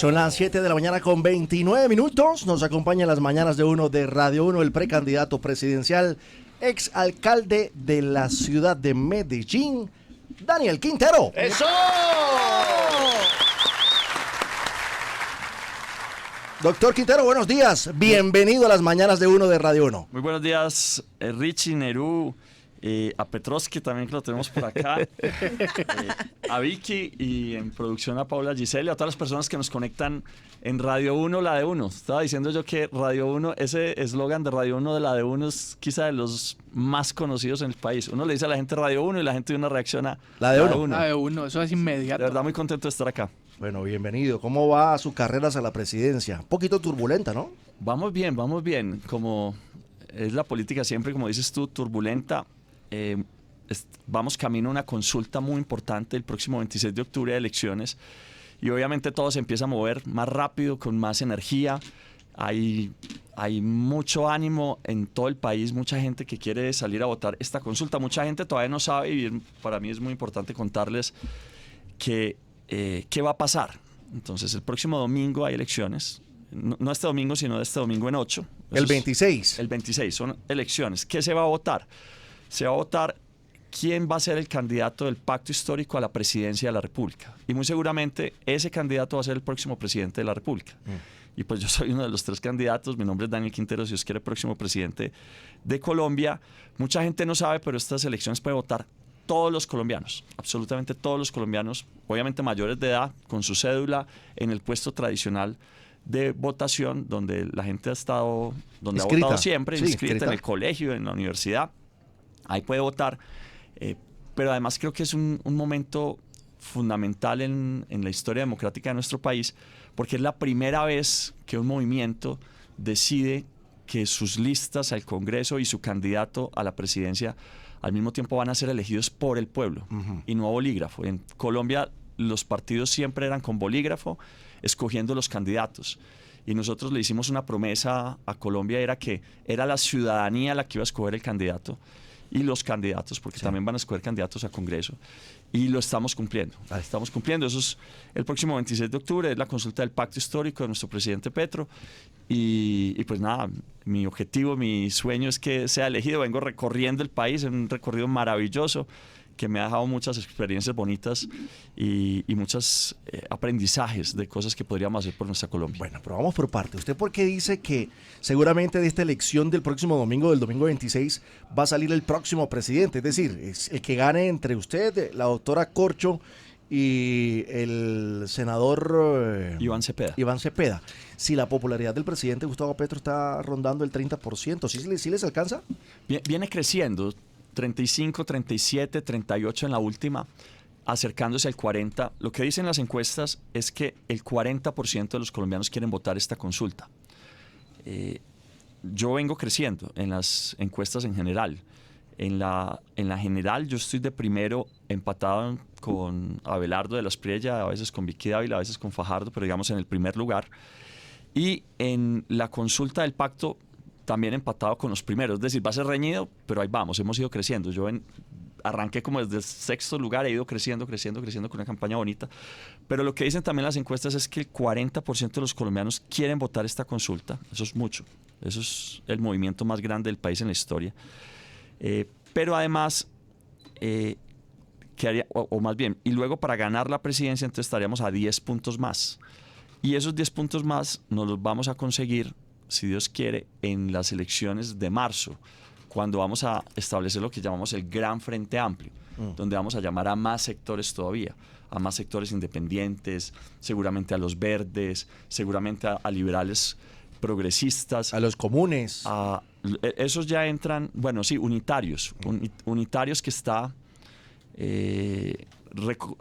Son las 7 de la mañana con 29 minutos. Nos acompaña en las mañanas de uno de Radio 1 el precandidato presidencial, exalcalde de la ciudad de Medellín, Daniel Quintero. ¡Eso! Doctor Quintero, buenos días. Bienvenido a las mañanas de uno de Radio 1. Muy buenos días, Richie, Nerú, a Petrovsky también, que lo tenemos por acá, a Vicky y en producción a Paula Giselle, a todas las personas que nos conectan en Radio 1, la de 1. Estaba diciendo yo que Radio 1, ese eslogan de Radio 1 de la de 1 es quizá de los más conocidos en el país. Uno le dice a la gente Radio 1 y la gente de una reacciona La de 1. La de 1, eso es inmediato. De verdad muy contento de estar acá. Bueno, bienvenido. ¿Cómo va su carrera hacia la presidencia? Un poquito turbulenta, ¿no? Vamos bien, vamos bien. Como es la política siempre, como dices tú, turbulenta. Vamos camino a una consulta muy importante el próximo 26 de octubre de elecciones y obviamente todo se empieza a mover más rápido, con más energía. Hay mucho ánimo en todo el país, mucha gente que quiere salir a votar esta consulta. Mucha gente todavía no sabe y para mí es muy importante contarles que qué va a pasar. Entonces el próximo domingo hay elecciones, no este domingo sino de este domingo en 8. El 26. El 26 son elecciones. ¿Qué se va a votar? Se va a votar quién va a ser el candidato del pacto histórico a la presidencia de la República. Y muy seguramente ese candidato va a ser el próximo presidente de la República. Y pues yo soy uno de los 3 candidatos. Mi nombre es Daniel Quintero, si Dios quiere, próximo presidente de Colombia. Mucha gente no sabe, pero estas elecciones puede votar todos los colombianos, absolutamente todos los colombianos, obviamente mayores de edad, con su cédula en el puesto tradicional de votación, donde la gente ha estado, donde inscrita. Ha votado siempre, Sí, inscrita en el colegio, en la universidad. Ahí puede votar, pero además creo que es un momento fundamental en la historia democrática de nuestro país, porque es la primera vez que un movimiento decide que sus listas al Congreso y su candidato a la presidencia al mismo tiempo van a ser elegidos por el pueblo y no a bolígrafo. En Colombia los partidos siempre eran con bolígrafo, escogiendo los candidatos. Y nosotros le hicimos una promesa a Colombia, era que era la ciudadanía la que iba a escoger el candidato y los candidatos, porque también van a escoger candidatos a Congreso. Y lo estamos cumpliendo. Estamos cumpliendo. Eso es el próximo 26 de octubre, es la consulta del pacto histórico de nuestro presidente Petro. Y pues nada, mi objetivo, mi sueño es que sea elegido. Vengo recorriendo el país en un recorrido maravilloso que me ha dejado muchas experiencias bonitas y muchos aprendizajes de cosas que podríamos hacer por nuestra Colombia. Bueno, pero vamos por parte. ¿Usted por qué dice que seguramente de esta elección del próximo domingo, del domingo 26, va a salir el próximo presidente? Es decir, es el que gane entre usted, la doctora Corcho y el senador Iván Cepeda. Si la popularidad del presidente Gustavo Petro está rondando el 30%, ¿sí les alcanza? Viene creciendo, 35, 37, 38 en la última, acercándose al 40. Lo que dicen las encuestas es que el 40% de los colombianos quieren votar esta consulta. Yo vengo creciendo en las encuestas en general. En la general yo estoy de primero, empatado con Abelardo de la Espriella, a veces con Vicky Dávila, a veces con Fajardo, pero digamos en el primer lugar. Y en la consulta del pacto también empatado con los primeros, es decir, va a ser reñido, pero ahí vamos, hemos ido creciendo. Yo arranqué como desde el 6º lugar, he ido creciendo con una campaña bonita, pero lo que dicen también las encuestas es que el 40% de los colombianos quieren votar esta consulta. Eso es mucho, eso es el movimiento más grande del país en la historia. Pero además, o más bien, y luego para ganar la presidencia entonces estaríamos a 10 puntos más, y esos 10 puntos más nos los vamos a conseguir, si Dios quiere, en las elecciones de marzo, cuando vamos a establecer lo que llamamos el Gran Frente Amplio, donde vamos a llamar a más sectores todavía, a más sectores independientes, seguramente a los verdes, seguramente a liberales progresistas. A los comunes. Esos ya entran, bueno, sí, unitarios. Unitarios que está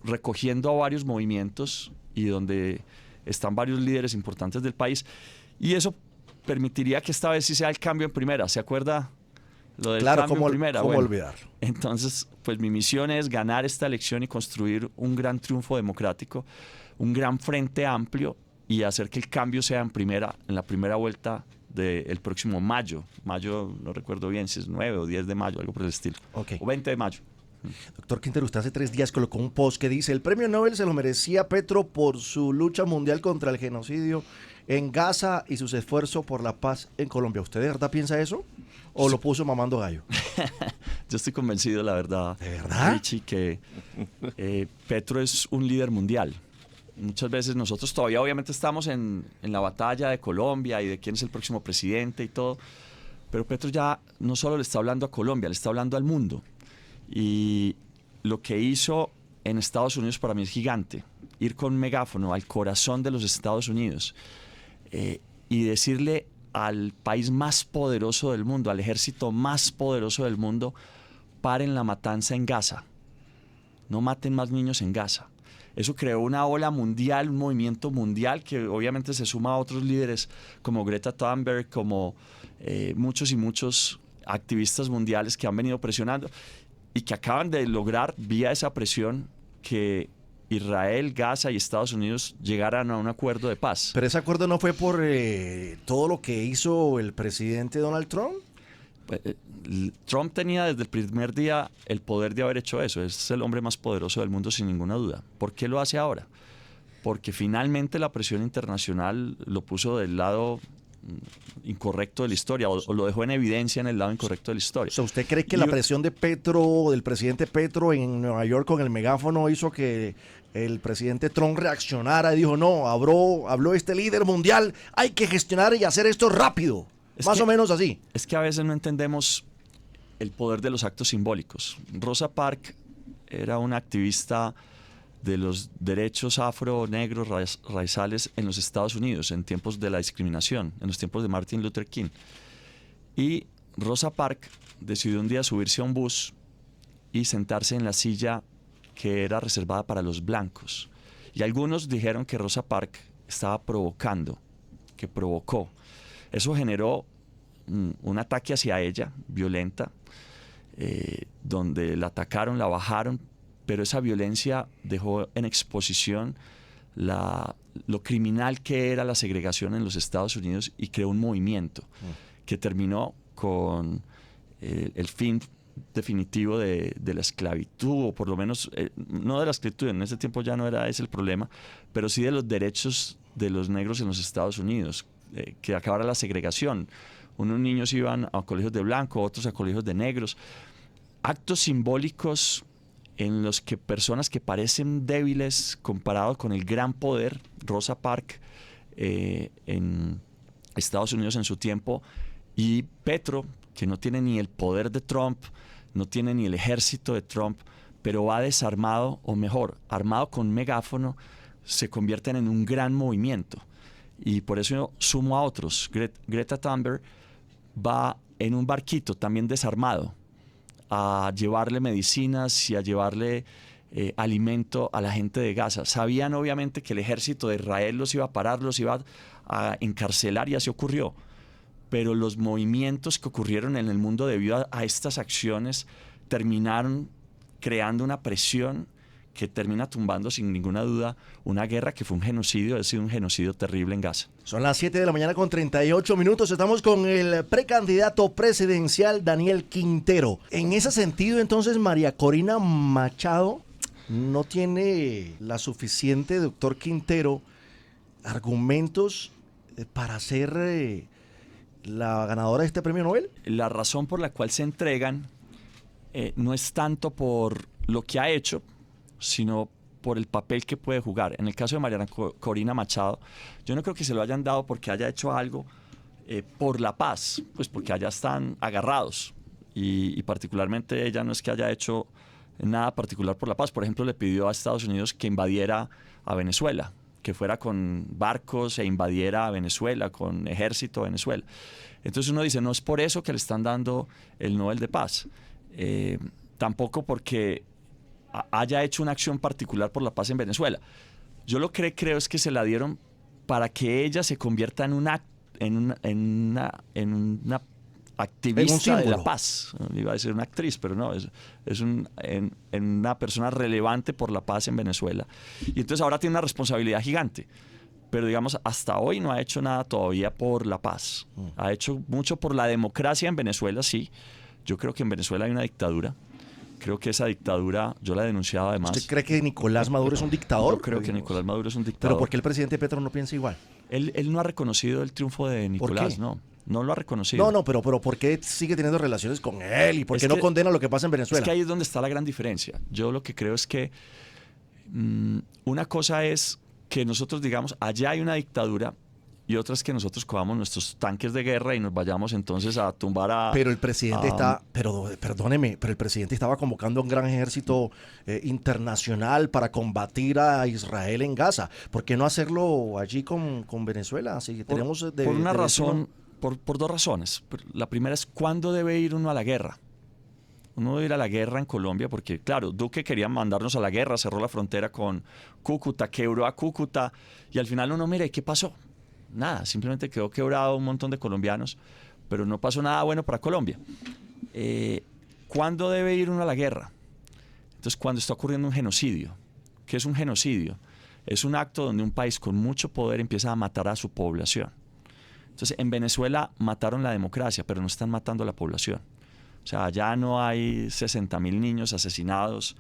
recogiendo a varios movimientos y donde están varios líderes importantes del país. Y eso permitiría que esta vez sí sea el cambio en primera. ¿Se acuerda lo del cambio en primera? ¿Cómo olvidarlo? Entonces, pues mi misión es ganar esta elección y construir un gran triunfo democrático, un gran frente amplio y hacer que el cambio sea en la primera vuelta del próximo mayo. Mayo, no recuerdo bien si es 9 o 10 de mayo, algo por el estilo. Okay. O 20 de mayo. Doctor Quintero, usted hace 3 días colocó un post que dice: el premio Nobel se lo merecía Petro por su lucha mundial contra el genocidio en Gaza y sus esfuerzos por la paz en Colombia. ¿Usted de verdad piensa eso? ¿O lo puso mamando gallo? Yo estoy convencido, la verdad, ¿De verdad? Richie, que Petro es un líder mundial. Muchas veces nosotros todavía obviamente estamos en la batalla de Colombia y de quién es el próximo presidente y todo, pero Petro ya no solo le está hablando a Colombia, le está hablando al mundo. Y lo que hizo en Estados Unidos para mí es gigante. Ir con megáfono al corazón de los Estados Unidos y decirle al país más poderoso del mundo, al ejército más poderoso del mundo: paren la matanza en Gaza, no maten más niños en Gaza. Eso creó una ola mundial, un movimiento mundial que obviamente se suma a otros líderes como Greta Thunberg, como muchos y muchos activistas mundiales que han venido presionando y que acaban de lograr, vía esa presión, que Israel, Gaza y Estados Unidos llegaran a un acuerdo de paz. ¿Pero ese acuerdo no fue por todo lo que hizo el presidente Donald Trump? Trump tenía desde el primer día el poder de haber hecho eso. Es el hombre más poderoso del mundo, sin ninguna duda. ¿Por qué lo hace ahora? Porque finalmente la presión internacional lo puso del lado incorrecto de la historia, o lo dejó en evidencia en el lado incorrecto de la historia. O sea, ¿usted cree que la presión de Petro, del presidente Petro en Nueva York con el megáfono, hizo que el presidente Trump reaccionara y dijo: no, habló este líder mundial, hay que gestionar y hacer esto rápido? Más o menos así. Es que a veces no entendemos el poder de los actos simbólicos. Rosa Parks era una activista de los derechos afro, negros, raizales en los Estados Unidos en tiempos de la discriminación, en los tiempos de Martin Luther King. Y Rosa Parks decidió un día subirse a un bus y sentarse en la silla que era reservada para los blancos. Y algunos dijeron que Rosa Parks estaba provocando, que provocó. Eso generó un ataque hacia ella, violenta, donde la atacaron, la bajaron, pero esa violencia dejó en exposición lo criminal que era la segregación en los Estados Unidos y creó un movimiento que terminó con el fin definitivo de la esclavitud, o por lo menos, no de la esclavitud, en ese tiempo ya no era ese el problema, pero sí de los derechos de los negros en los Estados Unidos, que acabara la segregación. Unos niños iban a colegios de blanco, otros a colegios de negros. Actos simbólicos en los que personas que parecen débiles comparados con el gran poder, Rosa Parks en Estados Unidos en su tiempo, y Petro, que no tiene ni el poder de Trump, no tiene ni el ejército de Trump, pero va desarmado, o mejor, armado con megáfono, se convierten en un gran movimiento. Y por eso yo sumo a otros. Greta Thunberg va en un barquito también desarmado a llevarle medicinas y a llevarle alimento a la gente de Gaza. Sabían obviamente que el ejército de Israel los iba a parar, los iba a encarcelar, y así ocurrió. Pero los movimientos que ocurrieron en el mundo debido a estas acciones terminaron creando una presión que termina tumbando sin ninguna duda una guerra que fue un genocidio, ha sido un genocidio terrible en Gaza. Son las 7 de la mañana con 38 minutos. Estamos con el precandidato presidencial Daniel Quintero. En ese sentido, entonces, María Corina Machado no tiene la suficiente, doctor Quintero, argumentos para ser la ganadora de este premio Nobel. La razón por la cual se entregan no es tanto por lo que ha hecho, sino por el papel que puede jugar. En el caso de Mariana Corina Machado, yo no creo que se lo hayan dado porque haya hecho algo por la paz, pues porque allá están agarrados, y particularmente ella no es que haya hecho nada particular por la paz. Por ejemplo, le pidió a Estados Unidos que invadiera a Venezuela, que fuera con barcos e invadiera a Venezuela, con ejército a Venezuela. Entonces uno dice, no es por eso que le están dando el Nobel de Paz, tampoco porque haya hecho una acción particular por la paz en Venezuela. Yo lo que creo es que se la dieron para que ella se convierta en una activista de la paz. Iba a decir una actriz, pero no, es en una persona relevante por la paz en Venezuela. Y entonces ahora tiene una responsabilidad gigante. Pero digamos, hasta hoy no ha hecho nada todavía por la paz. Ha hecho mucho por la democracia en Venezuela, sí. Yo creo que en Venezuela hay una dictadura. Creo que esa dictadura, yo la he denunciado además. ¿Usted cree que Nicolás Maduro es un dictador? Yo creo que Nicolás Maduro es un dictador. ¿Pero por qué el presidente Petro no piensa igual? Él no ha reconocido el triunfo de Nicolás, no lo ha reconocido. No, pero ¿por qué sigue teniendo relaciones con él? ¿Y por qué no condena lo que pasa en Venezuela? Es que ahí es donde está la gran diferencia. Yo lo que creo es que una cosa es que nosotros digamos, allá hay una dictadura, y otra es que nosotros cojamos nuestros tanques de guerra y nos vayamos entonces a tumbar a... Pero el presidente perdóneme, pero el presidente estaba convocando a un gran ejército internacional para combatir a Israel en Gaza. ¿Por qué no hacerlo allí con Venezuela? Así tenemos por una razón, por dos razones. La primera es ¿cuándo debe ir uno a la guerra? Uno debe ir a la guerra en Colombia porque, claro, Duque quería mandarnos a la guerra, cerró la frontera con Cúcuta, quebró a Cúcuta, y al final uno mira, ¿y qué pasó? Nada, simplemente quedó quebrado un montón de colombianos, pero no pasó nada bueno para Colombia. ¿Cuándo debe ir uno a la guerra? Entonces, cuando está ocurriendo un genocidio. ¿Qué es un genocidio? Es un acto donde un país con mucho poder empieza a matar a su población. Entonces, en Venezuela mataron la democracia, pero no están matando a la población. O sea, allá no hay 60,000 niños asesinados,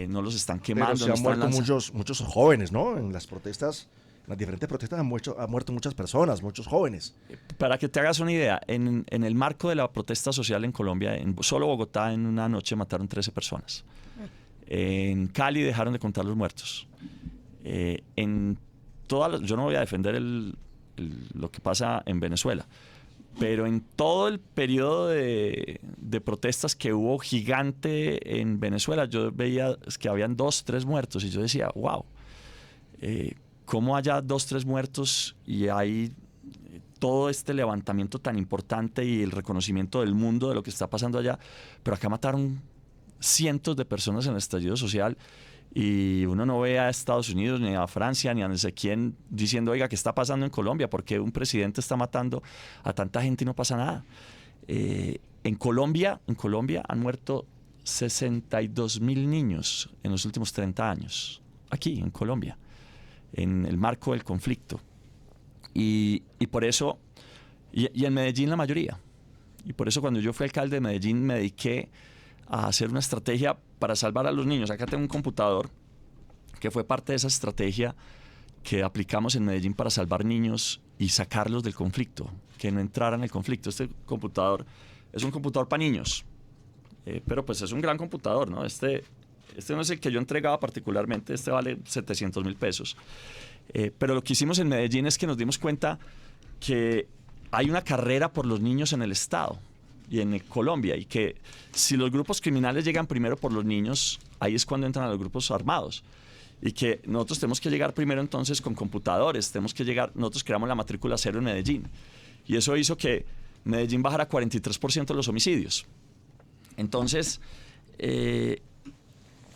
no los están quemando. Pero se han muerto muchos jóvenes, ¿no? En las protestas. En las diferentes protestas han muerto muchas personas, muchos jóvenes. Para que te hagas una idea, en el marco de la protesta social en Colombia, solo Bogotá en una noche mataron 13 personas. En Cali dejaron de contar los muertos. Yo no voy a defender lo que pasa en Venezuela, pero en todo el periodo de protestas que hubo gigante en Venezuela, yo veía que habían 2, 3 muertos y yo decía, wow, cómo haya 2, 3 muertos y hay todo este levantamiento tan importante y el reconocimiento del mundo de lo que está pasando allá, pero acá mataron cientos de personas en el estallido social y uno no ve a Estados Unidos ni a Francia ni a no sé quién diciendo, oiga, ¿qué está pasando en Colombia? ¿Por qué un presidente está matando a tanta gente y no pasa nada? En Colombia han muerto 62,000 niños en los últimos 30 años, aquí en Colombia, en el marco del conflicto. Y por eso, y en Medellín la mayoría. Y por eso cuando yo fui alcalde de Medellín me dediqué a hacer una estrategia para salvar a los niños. Acá tengo un computador que fue parte de esa estrategia que aplicamos en Medellín para salvar niños y sacarlos del conflicto, que no entraran en el conflicto. Este computador es un computador para niños, pero pues es un gran computador, ¿no? Este no es el que yo entregaba particularmente, este vale 700,000 pesos. Pero lo que hicimos en Medellín es que nos dimos cuenta que hay una carrera por los niños en el Estado y en Colombia, y que si los grupos criminales llegan primero por los niños, ahí es cuando entran a los grupos armados. Y que nosotros tenemos que llegar primero entonces con computadores, nosotros creamos la matrícula cero en Medellín. Y eso hizo que Medellín bajara 43% de los homicidios. Entonces,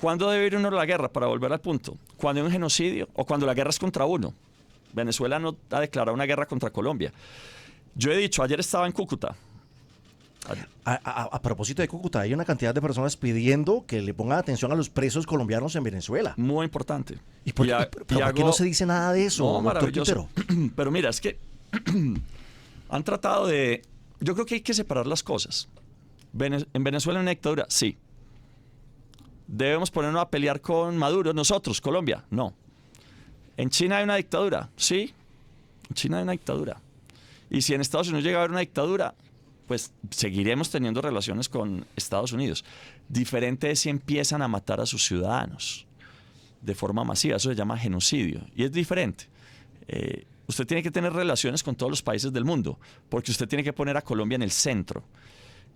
¿cuándo debe ir uno a la guerra? Para volver al punto. Cuando hay un genocidio o cuando la guerra es contra uno. Venezuela no ha declarado una guerra contra Colombia. Yo he dicho, ayer estaba en Cúcuta. A propósito de Cúcuta, hay una cantidad de personas pidiendo que le pongan atención a los presos colombianos en Venezuela. Muy importante. ¿Y por qué no se dice nada de eso, doctor Quintero? Pero mira, es que han tratado de... Yo creo que hay que separar las cosas. ¿En Venezuela hay una dictadura? Sí. ¿Debemos ponernos a pelear con Maduro nosotros, Colombia? No. ¿En China hay una dictadura? Sí. En China hay una dictadura. Y si en Estados Unidos llega a haber una dictadura, pues seguiremos teniendo relaciones con Estados Unidos. Diferente es si empiezan a matar a sus ciudadanos de forma masiva. Eso se llama genocidio. Y es diferente. Usted tiene que tener relaciones con todos los países del mundo, porque usted tiene que poner a Colombia en el centro.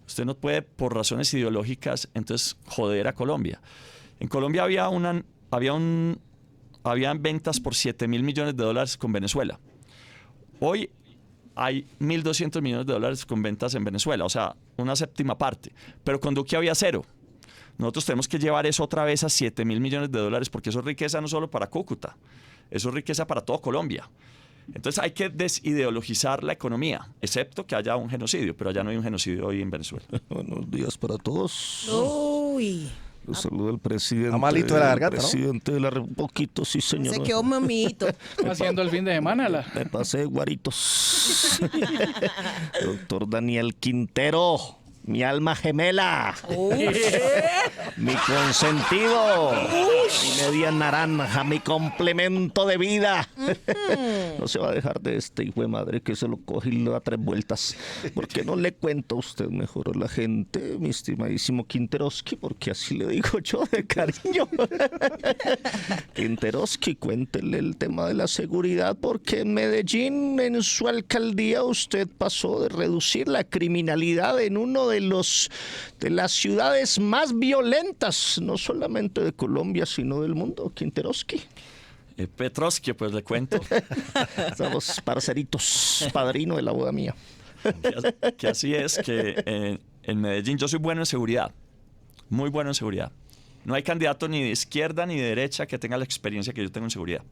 Usted no puede, por razones ideológicas, entonces joder a Colombia. En Colombia habían ventas por $7,000 millones con Venezuela. Hoy hay $1,200 millones con ventas en Venezuela, o sea, una séptima parte. Pero con Duque había cero. Nosotros tenemos que llevar eso otra vez a $7,000 millones, porque eso es riqueza no solo para Cúcuta, eso es riqueza para toda Colombia. Entonces hay que desideologizar la economía, excepto que haya un genocidio, pero allá no hay un genocidio hoy en Venezuela. Buenos días para todos. Uy. Los saluda el presidente. Está malito de la garganta, presidente de la República. Poquito, sí, señor. Se quedó mamito. Haciendo el fin de semana. Me pasé de guaritos. Doctor Daniel Quintero. Mi alma gemela. Mi consentido. Mi media naranja. Mi complemento de vida. No se va a dejar de este hijo de madre que se lo coge y le da 3 vueltas. ¿Por qué no le cuento a usted mejor a la gente, mi estimadísimo Quinteroski? Porque así le digo yo de cariño. Quinteroski, cuéntele el tema de la seguridad, porque en Medellín, en su alcaldía, usted pasó de reducir la criminalidad en uno de las ciudades más violentas, no solamente de Colombia, sino del mundo, Quinteroski. Petrovsky, pues le cuento. Somos parceritos, padrino de la boda mía. Que así es, que en Medellín yo soy bueno en seguridad, muy bueno en seguridad. No hay candidato ni de izquierda ni de derecha que tenga la experiencia que yo tengo en seguridad.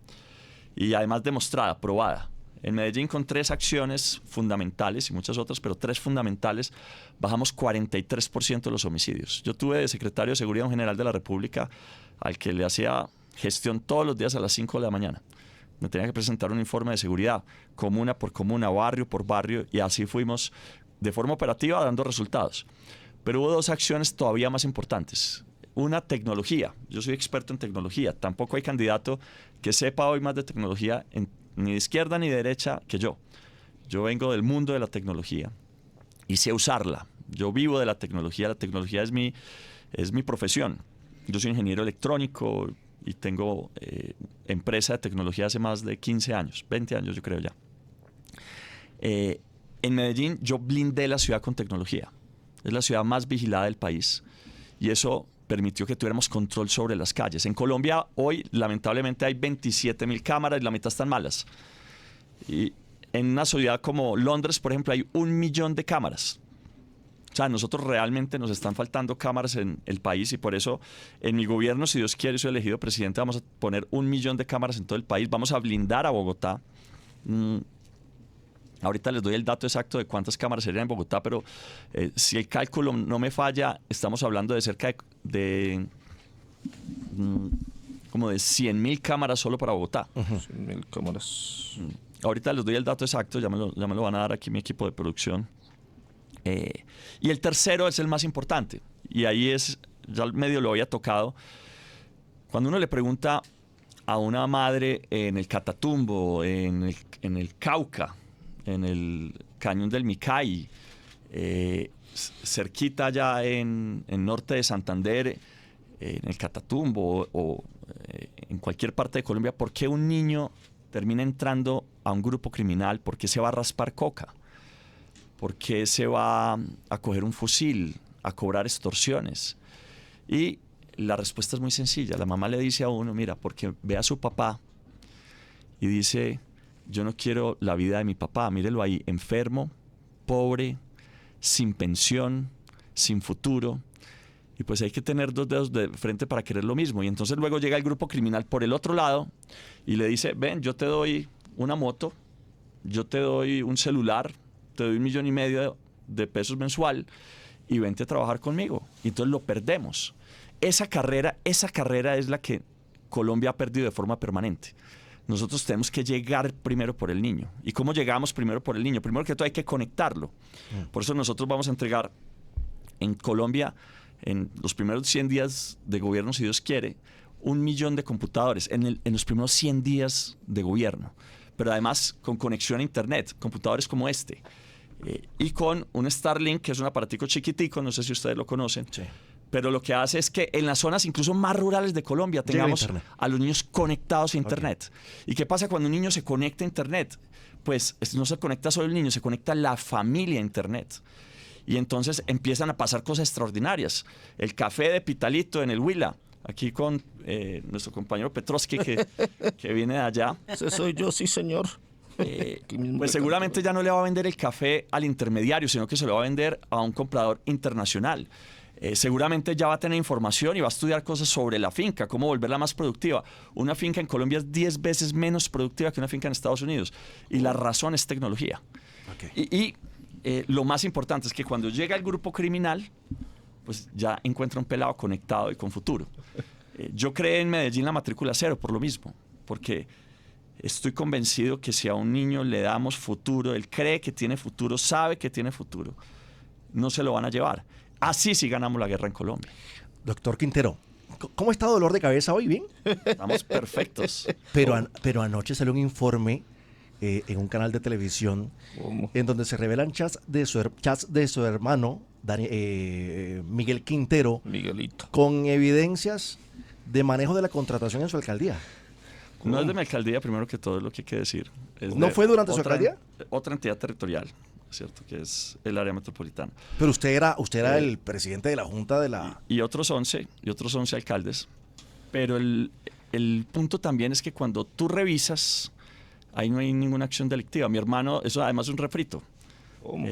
Y además demostrada, probada. En Medellín, con 3 acciones fundamentales y muchas otras, pero 3 fundamentales, bajamos 43% de los homicidios. Yo tuve de secretario de Seguridad un general de la República al que le hacía gestión todos los días a las 5 de la mañana. Me tenía que presentar un informe de seguridad, comuna por comuna, barrio por barrio, y así fuimos de forma operativa dando resultados. Pero hubo 2 acciones todavía más importantes. Una, tecnología. Yo soy experto en tecnología. Tampoco hay candidato que sepa hoy más de tecnología ni de izquierda ni de derecha que yo. Yo vengo del mundo de la tecnología y sé usarla. Yo vivo de la tecnología es mi profesión. Yo soy ingeniero electrónico y tengo empresa de tecnología hace más de 15 años, 20 años yo creo ya. En Medellín yo blindé la ciudad con tecnología. Es la ciudad más vigilada del país y eso permitió que tuviéramos control sobre las calles. En Colombia hoy, lamentablemente, hay 27.000 cámaras y la mitad están malas. Y en una ciudad como Londres, por ejemplo, hay 1 millón de cámaras. O sea, nosotros realmente nos están faltando cámaras en el país y por eso en mi gobierno, si Dios quiere, soy elegido presidente, vamos a poner 1 millón de cámaras en todo el país. Vamos a blindar a Bogotá. Ahorita les doy el dato exacto de cuántas cámaras serían en Bogotá, pero si el cálculo no me falla, estamos hablando de cerca de como de 100.000 cámaras solo para Bogotá. 100.000 cámaras. Ahorita les doy el dato exacto, ya me lo van a dar aquí mi equipo de producción. Y el tercero es el más importante, y ahí es, ya medio lo había tocado. Cuando uno le pregunta a una madre en el Catatumbo, en el Cauca, en el Cañón del Micay, cerquita allá en norte de Santander, en el Catatumbo o en cualquier parte de Colombia, ¿por qué un niño termina entrando a un grupo criminal? ¿Por qué se va a raspar coca? ¿Por qué se va a coger un fusil, a cobrar extorsiones? Y la respuesta es muy sencilla. La mamá le dice a uno, mira, porque ve a su papá y dice, yo no quiero la vida de mi papá, mírelo ahí, enfermo, pobre, sin pensión, sin futuro. Y pues hay que tener 2 dedos de frente para querer lo mismo. Y entonces luego llega el grupo criminal por el otro lado y le dice, ven, yo te doy una moto, yo te doy un celular, te doy 1,5 millones de pesos mensual y vente a trabajar conmigo. Y entonces lo perdemos. Esa carrera es la que Colombia ha perdido de forma permanente. Nosotros tenemos que llegar primero por el niño. ¿Y cómo llegamos primero por el niño? Primero que todo hay que conectarlo. Por eso nosotros vamos a entregar en Colombia, en los primeros 100 días de gobierno, si Dios quiere, 1 millón de computadores en los primeros 100 días de gobierno. Pero además con conexión a internet, computadores como este. Y con un Starlink, que es un aparatico chiquitico, no sé si ustedes lo conocen. Sí. Pero lo que hace es que en las zonas incluso más rurales de Colombia tengamos a los niños conectados a internet. Okay. ¿Y qué pasa cuando un niño se conecta a internet? Pues no se conecta solo el niño, se conecta la familia a internet. Y entonces empiezan a pasar cosas extraordinarias. El café de Pitalito en el Huila, aquí con nuestro compañero Petrovsky que viene de allá. Ese soy yo, sí señor. Pues seguramente ya no le va a vender el café al intermediario, sino que se lo va a vender a un comprador internacional. Seguramente ya va a tener información y va a estudiar cosas sobre la finca, cómo volverla más productiva. Una finca en Colombia es 10 veces menos productiva que una finca en Estados Unidos. Y la razón es tecnología. Okay. Lo más importante es que cuando llega el grupo criminal, pues ya encuentra un pelado conectado y con futuro. Yo creé en Medellín la matrícula 0 por lo mismo, porque estoy convencido que si a un niño le damos futuro, él cree que tiene futuro, sabe que tiene futuro, no se lo van a llevar. Así sí ganamos la guerra en Colombia. Doctor Quintero, ¿cómo está dolor de cabeza hoy? ¿Bien? Estamos perfectos. Pero anoche salió un informe en un canal de televisión ¿Cómo? en donde se revelan chats de su hermano, Miguel Quintero, Miguelito. con evidencias de manejo de la contratación en su alcaldía. No es de mi alcaldía, primero que todo, es lo que hay que decir. Es ¿No de fue durante su otra- alcaldía? Otra entidad territorial, ¿cierto? Que es el área metropolitana. Pero usted era el presidente de la Junta de la... Y otros 11 alcaldes. Pero el punto también es que cuando tú revisas, ahí no hay ninguna acción delictiva. Mi hermano, eso además es un refrito. ¿Cómo?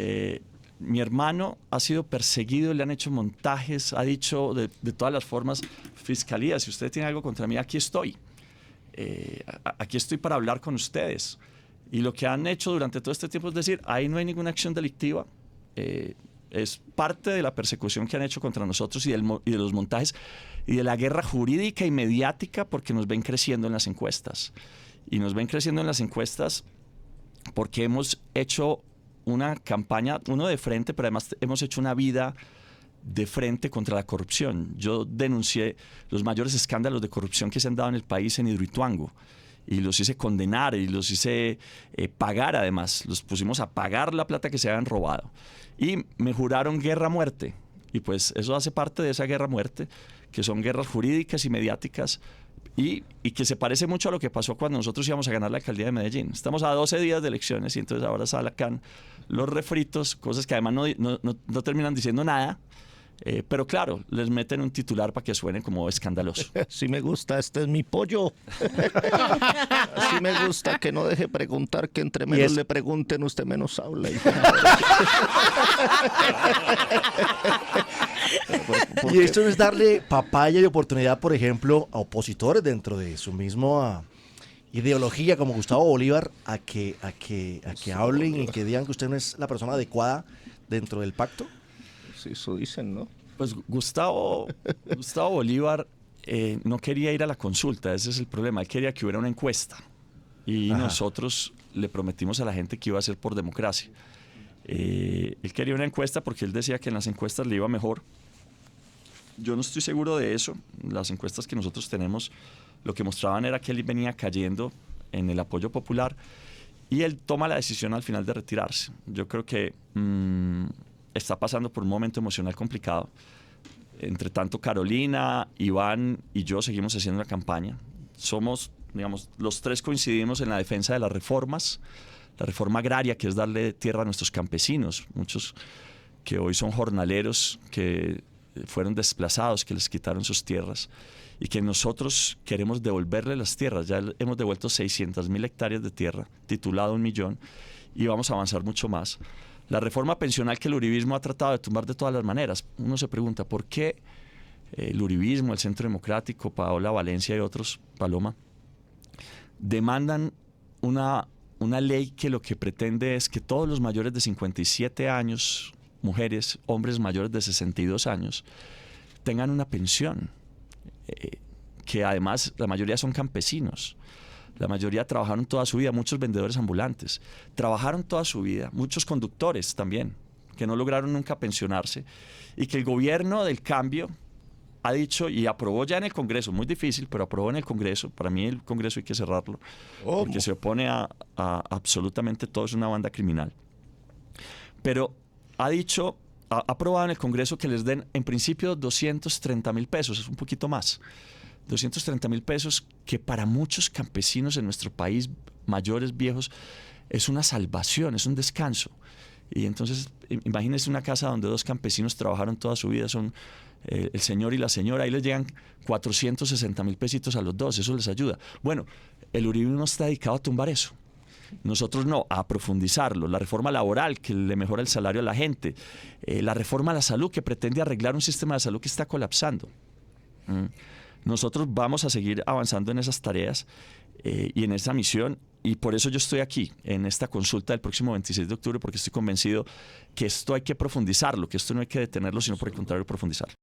Mi hermano ha sido perseguido, le han hecho montajes, ha dicho de todas las formas, fiscalía, si usted tiene algo contra mí, aquí estoy. Aquí estoy para hablar con ustedes. Y lo que han hecho durante todo este tiempo es decir, ahí no hay ninguna acción delictiva. Es parte de la persecución que han hecho contra nosotros y de los montajes y de la guerra jurídica y mediática, porque nos ven creciendo en las encuestas. Y nos ven creciendo en las encuestas porque hemos hecho una campaña, uno de frente, pero además hemos hecho una vida de frente contra la corrupción. Yo denuncié los mayores escándalos de corrupción que se han dado en el país en Hidroituango y los hice condenar y los hice pagar además. Los pusimos a pagar la plata que se habían robado. Y me juraron guerra a muerte. Y pues eso hace parte de esa guerra a muerte, que son guerras jurídicas y mediáticas y que se parece mucho a lo que pasó cuando nosotros íbamos a ganar la alcaldía de Medellín. Estamos a 12 días de elecciones y entonces ahora sacan los refritos, cosas que además no terminan diciendo nada. Pero claro, les meten un titular para que suene como escandaloso. Sí me gusta, este es mi pollo. Así me gusta que no deje preguntar, que entre menos le pregunten, usted menos habla. Y esto no es darle papaya y oportunidad, por ejemplo, a opositores dentro de su misma ideología como Gustavo Bolívar a que hablen y que digan que usted no es la persona adecuada dentro del pacto. Sí, eso dicen, ¿no? Pues Gustavo Bolívar no quería ir a la consulta, ese es el problema. Él quería que hubiera una encuesta y nosotros le prometimos a la gente que iba a ser por democracia. Él quería una encuesta porque él decía que en las encuestas le iba mejor. Yo no estoy seguro de eso. Las encuestas que nosotros tenemos lo que mostraban era que él venía cayendo en el apoyo popular y él toma la decisión al final de retirarse. Yo creo que está pasando por un momento emocional complicado. Entre tanto, Carolina, Iván y yo seguimos haciendo la campaña. Somos, digamos, los tres coincidimos en la defensa de las reformas. La reforma agraria, que es darle tierra a nuestros campesinos, muchos que hoy son jornaleros, que fueron desplazados, que les quitaron sus tierras y que nosotros queremos devolverle las tierras. Ya hemos devuelto 600.000 hectáreas de tierra, titulado 1 millón, y vamos a avanzar mucho más. La reforma pensional que el uribismo ha tratado de tumbar de todas las maneras. Uno se pregunta, ¿por qué el uribismo, el Centro Democrático, Paola Valencia y otros, Paloma, demandan una ley que lo que pretende es que todos los mayores de 57 años, mujeres, hombres mayores de 62 años, tengan una pensión? Que además la mayoría son campesinos. La mayoría trabajaron toda su vida, muchos vendedores ambulantes, trabajaron toda su vida, muchos conductores también, que no lograron nunca pensionarse, y que el gobierno del cambio ha dicho y aprobó ya en el Congreso, muy difícil, pero aprobó en el Congreso. Para mí el Congreso hay que cerrarlo, porque se opone a absolutamente todo, es una banda criminal. Pero ha aprobado en el Congreso que les den en principio 230.000 pesos, es un poquito más. 230.000 pesos que para muchos campesinos en nuestro país, mayores, viejos, es una salvación, es un descanso. Y entonces, imagínense una casa donde 2 campesinos trabajaron toda su vida, son el señor y la señora, ahí les llegan 460.000 pesitos a los 2, eso les ayuda. Bueno, el uribismo está dedicado a tumbar eso. Nosotros no, a profundizarlo. La reforma laboral que le mejora el salario a la gente, la reforma a la salud que pretende arreglar un sistema de salud que está colapsando. Nosotros vamos a seguir avanzando en esas tareas y en esa misión, y por eso yo estoy aquí en esta consulta del próximo 26 de octubre, porque estoy convencido que esto hay que profundizarlo, que esto no hay que detenerlo, sino por el contrario profundizarlo.